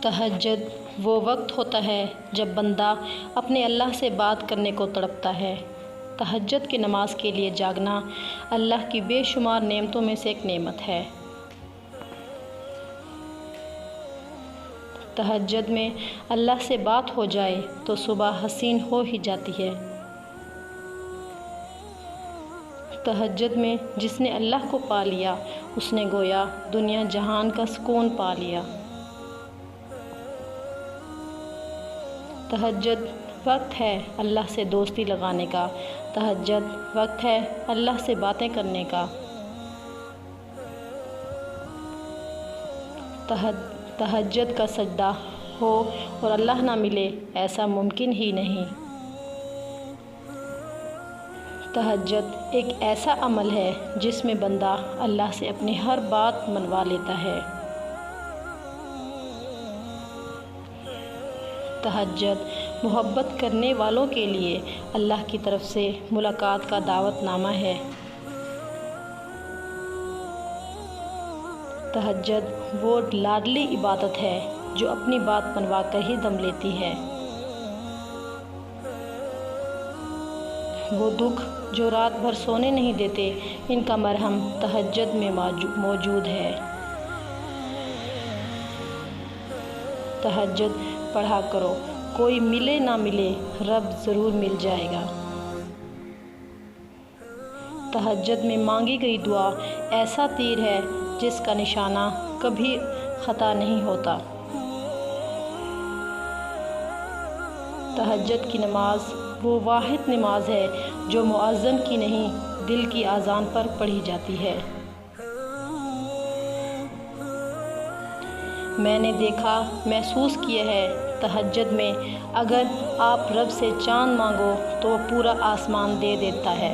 تہجد وہ وقت ہوتا ہے جب بندہ اپنے اللہ سے بات کرنے کو تڑپتا ہے۔ تہجد کی نماز کے لیے جاگنا اللہ کی بے شمار نعمتوں میں سے ایک نعمت ہے۔ تہجد میں اللہ سے بات ہو جائے تو صبح حسین ہو ہی جاتی ہے۔ تہجد میں جس نے اللہ کو پا لیا اس نے گویا دنیا جہان کا سکون پا لیا۔ تہجد وقت ہے اللہ سے دوستی لگانے کا۔ تہجد وقت ہے اللہ سے باتیں کرنے کا۔ تہجد کا سجدہ ہو اور اللہ نہ ملے، ایسا ممکن ہی نہیں۔ تہجد ایک ایسا عمل ہے جس میں بندہ اللہ سے اپنی ہر بات منوا لیتا ہے۔ تہجد محبت کرنے والوں کے لیے اللہ کی طرف سے ملاقات کا دعوت نامہ ہے۔ تہجد وہ لاڈلی عبادت ہے جو اپنی بات منوا کر ہی دم لیتی ہے۔ وہ دکھ جو رات بھر سونے نہیں دیتے، ان کا مرہم تہجد میں موجود ہے۔ تہجد پڑھا کرو، کوئی ملے نہ ملے رب ضرور مل جائے گا۔ تہجد میں مانگی گئی دعا ایسا تیر ہے جس کا نشانہ کبھی خطا نہیں ہوتا۔ تہجد کی نماز وہ واحد نماز ہے جو مؤذن کی نہیں، دل کی اذان پر پڑھی جاتی ہے۔ میں نے دیکھا، محسوس کیا ہے، تہجد میں اگر آپ رب سے چاند مانگو تو وہ پورا آسمان دے دیتا ہے۔